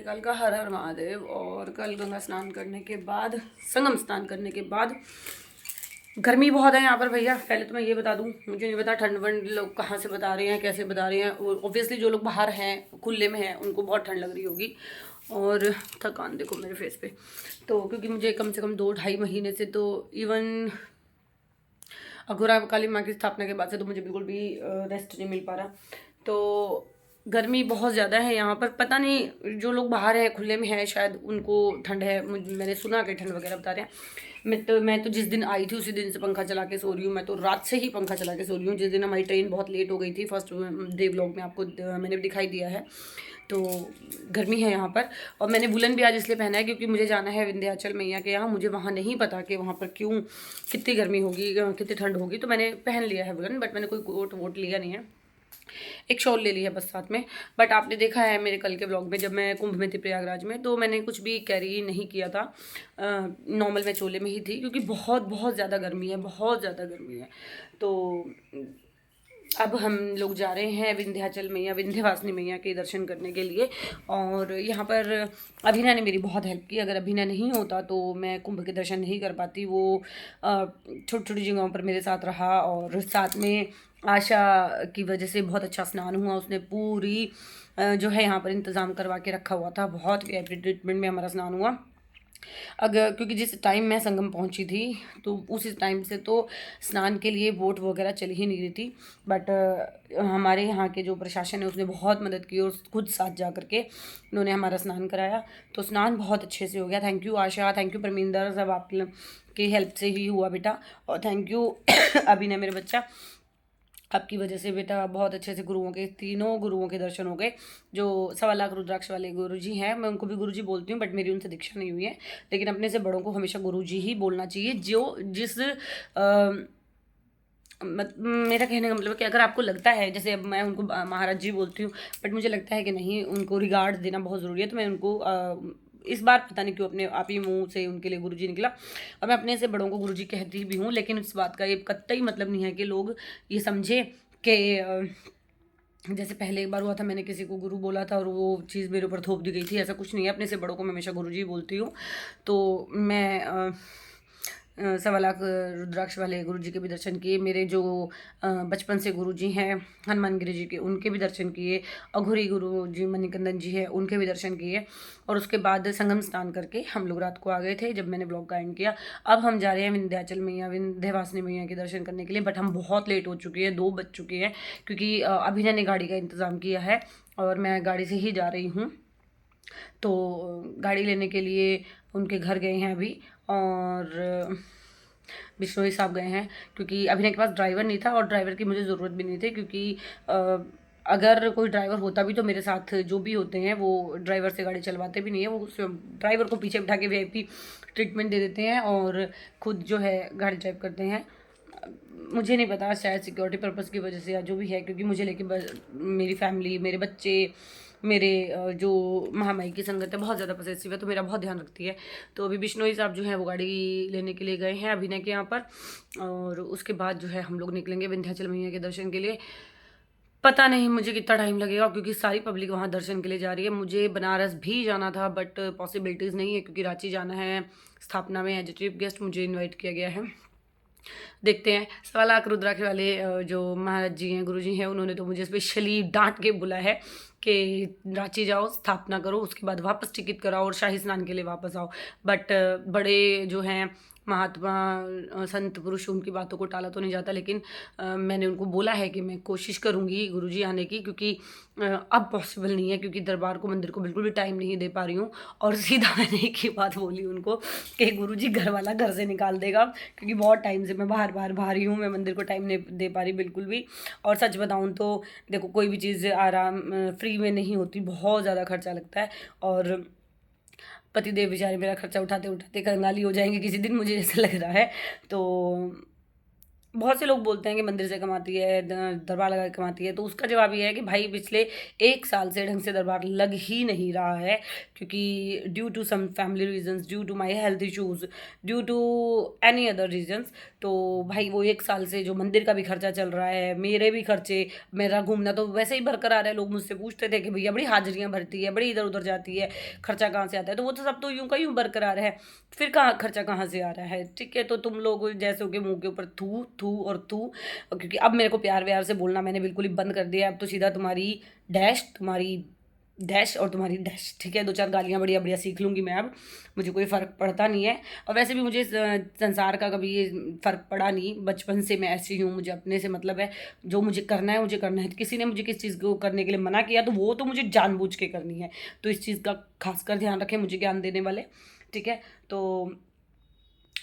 सतकाल का हर हर महादेव। और कल गंगा स्नान करने के बाद, संगम स्नान करने के बाद, गर्मी बहुत है यहाँ पर भैया। पहले तो मैं ये बता दूँ, मुझे नहीं पता ठंड वंड लोग कहाँ से बता रहे हैं, कैसे बता रहे हैं। ऑब्वियसली जो लोग बाहर हैं, खुले में हैं, उनको बहुत ठंड लग रही होगी। और थकान देखो मेरे फेस पे। तो क्योंकि मुझे कम से कम 2-2.5 महीने से, तो इवन अघोरा काली माँ की स्थापना के बाद से तो मुझे बिल्कुल भी रेस्ट नहीं मिल पा रहा। तो गर्मी बहुत ज़्यादा है यहाँ पर। पता नहीं जो लोग बाहर हैं, खुले में हैं, शायद उनको ठंड है। मैंने सुना कि ठंड वगैरह बता रहे हैं। मैं तो जिस दिन आई थी उसी दिन से पंखा चला के सो रही हूँ। मैं तो रात से ही पंखा चला के सो रही हूँ। जिस दिन हमारी ट्रेन बहुत लेट हो गई थी, फर्स्ट डे व्लॉग में आपको मैंने दिखाई दिया है। तो गर्मी है यहाँ पर। और मैंने वुलन भी आज इसलिए पहना है क्योंकि मुझे जाना है विंध्याचल मैया के यहाँ। मुझे वहाँ नहीं पता कि वहाँ पर क्यों, कितनी गर्मी होगी, कितनी ठंड होगी। तो मैंने पहन लिया है वुलन, बट मैंने कोई कोट वोट लिया नहीं है। एक शॉल ले ली है बस साथ में। बट आपने देखा है मेरे कल के ब्लॉग में, जब मैं कुंभ में थी प्रयागराज में, तो मैंने कुछ भी कैरी नहीं किया था। नॉर्मल मैं चोले में ही थी क्योंकि बहुत बहुत ज़्यादा गर्मी है, बहुत ज़्यादा गर्मी है। तो अब हम लोग जा रहे हैं विंध्याचल मैया, विंध्यवासिनी मैया के दर्शन करने के लिए। और यहाँ पर अभिनय ने मेरी बहुत हेल्प की। अगर अभिनय नहीं होता तो मैं कुंभ के दर्शन नहीं कर पाती। वो छोटी छोटी जगहों पर मेरे साथ रहा, और साथ में आशा की वजह से बहुत अच्छा स्नान हुआ। उसने पूरी जो है यहाँ पर इंतज़ाम करवा के रखा हुआ था। बहुत वीआईपी ट्रीटमेंट में हमारा स्नान हुआ। अगर क्योंकि जिस टाइम मैं संगम पहुंची थी, तो उसी टाइम से तो स्नान के लिए बोट वगैरह चल ही नहीं रही थी। बट हमारे यहाँ के जो प्रशासन है उसने बहुत मदद की, और खुद साथ जा करके उन्होंने हमारा स्नान कराया। तो स्नान बहुत अच्छे से हो गया। Thank you Asha, thank you Parminder, सब आपकी हेल्प से ही हुआ बेटा। और थैंक यू अभिनय मेरे बच्चा, आपकी वजह से बेटा बहुत अच्छे से गुरुओं के, तीनों गुरुओं के दर्शन हो गए। जो 1.25 लाख रुद्राक्ष वाले गुरुजी हैं, मैं उनको भी गुरुजी बोलती हूँ, बट मेरी उनसे दीक्षा नहीं हुई है। लेकिन अपने से बड़ों को हमेशा गुरुजी ही बोलना चाहिए। जो जिस मेरा कहने का मतलब है कि अगर आपको लगता है, जैसे अब मैं उनको महाराज जी बोलती हूँ, बट मुझे लगता है कि नहीं, उनको रिगार्ड देना बहुत ज़रूरी है। तो मैं उनको इस बार पता नहीं क्यों अपने आप ही मुंह से उनके लिए गुरुजी निकला। और मैं अपने से बड़ों को गुरुजी कहती भी हूँ, लेकिन इस बात का ये कतई मतलब नहीं है कि लोग ये समझे कि जैसे पहले एक बार हुआ था, मैंने किसी को गुरु बोला था और वो चीज़ मेरे ऊपर थोप दी गई थी। ऐसा कुछ नहीं है। अपने से बड़ों को मैं हमेशा गुरुजी बोलती हूँ। तो मैं 1.25 लाख रुद्राक्ष वाले गुरुजी के भी दर्शन किए। मेरे जो बचपन से गुरुजी हैं हनुमान गिरी जी के, उनके भी दर्शन किए। अघोरी गुरु जी मणिकंदन जी हैं, उनके भी दर्शन किए। और उसके बाद संगम स्नान करके हम लोग रात को आ गए थे, जब मैंने ब्लॉग का एंड किया। अब हम जा रहे हैं विंध्याचल मैया, विंध्यवासिनी मैया के दर्शन करने के लिए। बट हम बहुत लेट हो चुके हैं, 2 बज चुके हैं, क्योंकि अभिनय ने गाड़ी का इंतज़ाम किया है और मैं गाड़ी से ही जा रही हूँ। तो गाड़ी लेने के लिए उनके घर गए हैं अभी। और बिश्नोई साहब गए हैं, क्योंकि अभिनय के पास ड्राइवर नहीं था, और ड्राइवर की मुझे ज़रूरत भी नहीं थी। क्योंकि अगर कोई ड्राइवर होता भी तो मेरे साथ जो भी होते हैं वो ड्राइवर से गाड़ी चलवाते भी नहीं है। वो ड्राइवर को पीछे बिठा के वीआईपी ट्रीटमेंट दे देते हैं और खुद जो है गाड़ी ड्राइव करते हैं। मुझे नहीं पता, शायद सिक्योरिटी पर्पज़ की वजह से या जो भी है, क्योंकि मुझे लेके मेरी फैमिली, मेरे बच्चे, मेरे जो महामाई की संगत है बहुत ज़्यादा पॉसेसिव है, तो मेरा बहुत ध्यान रखती है। तो अभी बिश्नोई साहब जो हैं वो गाड़ी लेने के लिए गए हैं अभिनय के यहाँ पर। और उसके बाद जो है हम लोग निकलेंगे विंध्याचल मैया के दर्शन के लिए। पता नहीं मुझे कितना टाइम लगेगा, क्योंकि सारी पब्लिक वहाँ दर्शन के लिए जा रही है। मुझे बनारस भी जाना था, बट पॉसिबिलिटीज़ नहीं है, क्योंकि रांची जाना है स्थापना में। एज ए चीफ गेस्ट मुझे इन्वाइट किया गया है। देखते हैं। 1.25 लाख रुद्राक्ष वाले जो महाराज जी हैं, गुरु जी हैं, उन्होंने तो मुझे स्पेशली डांट के बोला है कि रांची जाओ, स्थापना करो, उसके बाद वापस टिकट कराओ और शाही स्नान के लिए वापस आओ। बट बड़े जो हैं महात्मा, संत पुरुष, उनकी बातों को टाला तो नहीं जाता। लेकिन मैंने उनको बोला है कि मैं कोशिश करूँगी गुरुजी आने की, क्योंकि अब पॉसिबल नहीं है, क्योंकि दरबार को, मंदिर को बिल्कुल भी टाइम नहीं दे पा रही हूँ। और सीधा मैंने एक ही बात बोली उनको कि गुरुजी घर वाला घर से निकाल देगा, क्योंकि बहुत टाइम से मैं बाहर ही हूँ। मैं मंदिर को टाइम नहीं दे पा रही बिल्कुल भी। और सच बताऊँ तो देखो, कोई भी चीज़ आराम फ्री में नहीं होती, बहुत ज़्यादा खर्चा लगता है। और पतिदेव बेचारे मेरा खर्चा उठाते उठाते कंगाली हो जाएंगे किसी दिन, मुझे ऐसा लग रहा है। तो बहुत से लोग बोलते हैं कि मंदिर से कमाती है, दरबार लगा के कमाती है, तो उसका जवाब ये है कि भाई पिछले 1 साल से ढंग से दरबार लग ही नहीं रहा है, क्योंकि due to some family reasons, due to my health issues, due to any other reasons. तो भाई वो 1 साल से जो मंदिर का भी खर्चा चल रहा है, मेरे भी खर्चे, मेरा घूमना तो वैसे ही बरकरार है। लोग मुझसे पूछते थे कि भैया बड़ी हाजिरियाँ भरती है, बड़ी इधर उधर जाती है, खर्चा कहाँ से आता है? तो वो तो सब तो यूं का यूं बरकरार है, फिर कहाँ खर्चा कहाँ से आ रहा है? ठीक है, तो तुम लोग जैसे हो के मुंह के ऊपर थू थू और थू, क्योंकि अब मेरे को प्यार व्यार से बोलना मैंने बिल्कुल ही बंद कर दिया। अब तो सीधा तुम्हारी डैश और तुम्हारी डैश, ठीक है? 2-4 गालियाँ बढ़िया बढ़िया सीख लूँगी मैं अब, मुझे कोई फ़र्क पड़ता नहीं है। और वैसे भी मुझे संसार का कभी ये फ़र्क पड़ा नहीं, बचपन से मैं ऐसी हूँ, मुझे अपने से मतलब है, जो मुझे करना है मुझे करना है। किसी ने मुझे किस चीज़ को करने के लिए मना किया तो वो तो मुझे जानबूझ के करनी है, तो इस चीज़ का खासकर ध्यान रखें मुझे ज्ञान देने वाले, ठीक है? तो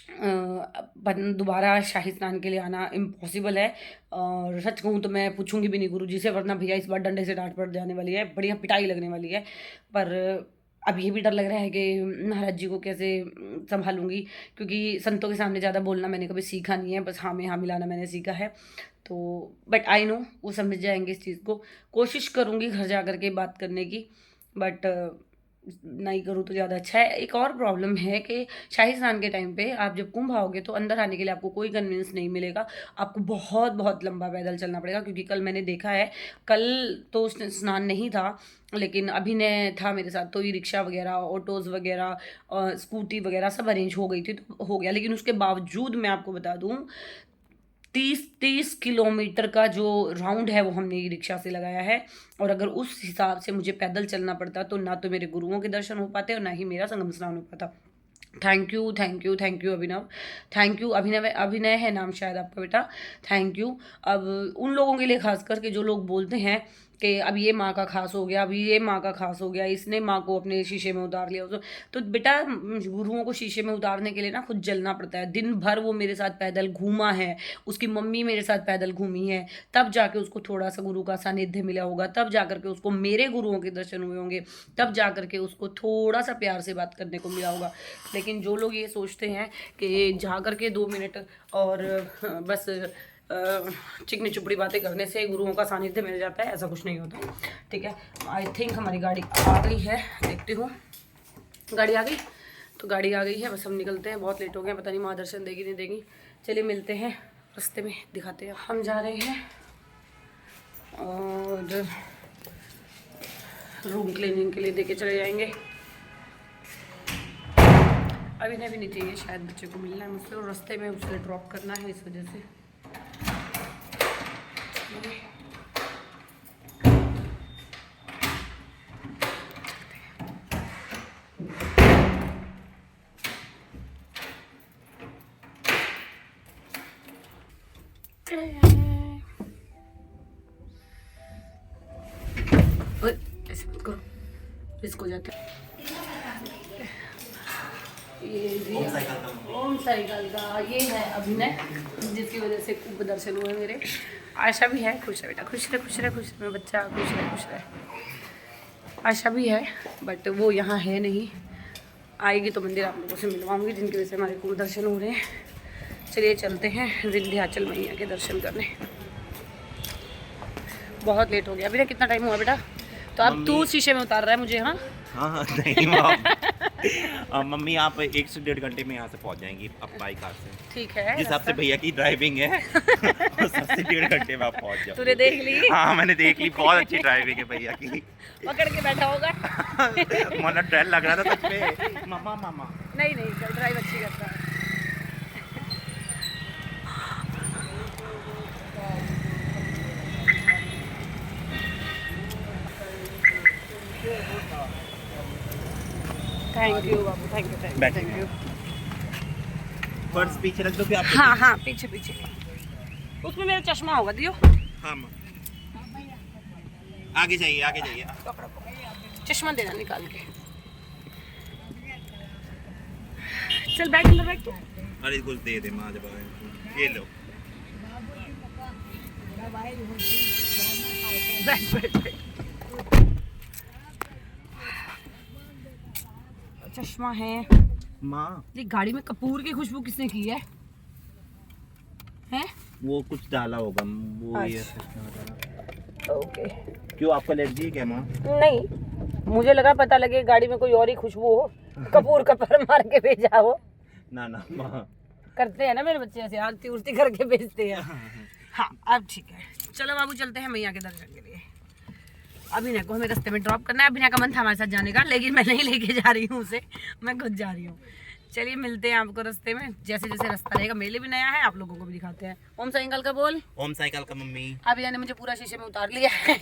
दोबारा शाही स्नान के लिए आना इम्पॉसिबल है, और सच कहूँ तो मैं पूछूंगी भी नहीं गुरुजी से, वरना भैया इस बार डंडे से डांट पड़ जाने वाली है, बढ़िया पिटाई लगने वाली है। पर अब ये भी डर लग रहा है कि महाराज जी को कैसे संभालूंगी, क्योंकि संतों के सामने ज़्यादा बोलना मैंने कभी सीखा नहीं है, बस हाँ में हाँ मिलाना मैंने सीखा है। तो बट आई नो वो समझ जाएंगे इस चीज़ को, कोशिश करूँगी घर जा कर के बात करने की, बट नहीं करूँ तो ज़्यादा अच्छा है। एक और प्रॉब्लम है कि शाही स्नान के टाइम पे आप जब कुंभ आओगे तो अंदर आने के लिए आपको कोई कन्वींस नहीं मिलेगा, आपको बहुत बहुत लंबा पैदल चलना पड़ेगा, क्योंकि कल मैंने देखा है, कल तो स्नान नहीं था लेकिन अभिनय था मेरे साथ, तो ई रिक्शा वगैरह, ऑटोज़ वगैरह, स्कूटी वगैरह सब अरेंज हो गई थी, तो हो गया। लेकिन उसके बावजूद मैं आपको बता दूँ 30 किलोमीटर का जो राउंड है वो हमने ई रिक्शा से लगाया है, और अगर उस हिसाब से मुझे पैदल चलना पड़ता तो ना तो मेरे गुरुओं के दर्शन हो पाते और ना ही मेरा संगम स्नान हो पाता। Thank you thank you thank you Abhinav, thank you Abhinav, Abhinay है नाम शायद आपका बेटा, थैंक यू। अब उन लोगों के लिए खास करके जो लोग बोलते हैं कि अब ये माँ का खास हो गया, अभी ये माँ का खास हो गया, इसने माँ को अपने शीशे में उतार लिया, तो बेटा गुरुओं को शीशे में उतारने के लिए ना खुद जलना पड़ता है। दिन भर वो मेरे साथ पैदल घूमा है, उसकी मम्मी मेरे साथ पैदल घूमी है, तब जाके उसको थोड़ा सा गुरु का सानिध्य मिला होगा, तब जा करके उसको मेरे गुरुओं के दर्शन हुए होंगे, तब जा करके उसको थोड़ा सा प्यार से बात करने को मिला होगा। लेकिन जो लोग ये सोचते हैं कि जा करके 2 मिनट और बस चिकनी चुपड़ी बातें करने से गुरुओं का सानिध्य मिल जाता है, ऐसा कुछ नहीं होता, ठीक है? आई थिंक हमारी गाड़ी आ गई है, देखती हूँ गाड़ी आ गई, तो गाड़ी आ गई है, बस हम निकलते हैं, बहुत लेट हो गए, पता नहीं माँ दर्शन देगी नहीं देगी। चलिए मिलते हैं रास्ते में, दिखाते हैं। हम जा रहे हैं और रूम क्लीनिंग के लिए देके चले जाएंगे। अभी नहीं भी नहीं चाहिए, शायद बच्चे को मिलना है मुझसे और रास्ते में उसे ड्रॉप करना है, इस वजह से। ऐसे मत करो, इसको जाते ये ओम साईकाल का ये है अभिनय, जिसकी वजह से कुंभ दर्शन हुए मेरे। आशा भी है, खुश रहे बेटा, खुश रहे खुश रहे खुश रहे बच्चा, खुश रहे खुश रहे। आशा भी है बट वो यहाँ है नहीं, आएगी तो मंदिर आप लोगों से मिलवाऊंगी, जिनकी वजह से हमारे कुंभ दर्शन हो रहे हैं। चलिए चलते हैं विंध्याचल मैया के दर्शन करने। बहुत लेट हो गया। अभी कितना टाइम हुआ बेटा? तो अब तू शीशे में उतार रहा है मुझे? हाँ हाँ नहीं मम्मी आप 1 से 1.5 घंटे में यहाँ से पहुँच जाएंगी अब बाई कार से। ठीक है, जिस हिसाब से भैया की ड्राइविंग है उस हिसाब से 1.5 घंटे में आप पहुँच जाओ। तूने देख ली? हाँ मैंने देख ली, बहुत अच्छी ड्राइविंग है भैया की। पकड़ के बैठा होगा। मतलब डर लग रहा था सच में। मामा मामा नहीं ड्राइव अच्छी करता है। Thank you Babu, thank you. Purse पीछे रख दो क्या? हाँ पीछे उसमें मेरा चश्मा होगा, दियो। हाँ आगे जाइए चश्मा देना निकाल के। चल बैठ अंदर बैठ। अरे कुछ दे दे माँ, जब ये लो बैठ। चश्मा है माँ। ये गाड़ी में कपूर की खुशबू किसने की है? हैं? वो कुछ डाला होगा वो ये ओके। क्यों आपको एलर्जी है क्या माँ? नहीं, मुझे लगा पता लगे गाड़ी में कोई और ही खुशबू हो, कपूर का पर मार के भेजा हो। ना ना माँ, करते हैं ना मेरे बच्चे ऐसे आरती उरती करके भेजते हैं। हाँ अब ठीक है, चलो बाबू चलते हैं मैया के दर्शन के लिए। अभिनय को हमें रास्ते में ड्रॉप करना है। अभिनय का मन था हमारे साथ जाने का, लेकिन मैं नहीं लेके जा रही हूँ उसे, मैं खुद जा रही हूँ। चलिए मिलते हैं आपको रास्ते में, जैसे जैसे रास्ता रहेगा। मेले भी नया है, आप लोगों को भी दिखाते हैं। ओम साइकिल का बोल। ओम साइकिल का मम्मी। अभिनय ने मुझे पूरा शीशे में उतार लिया है।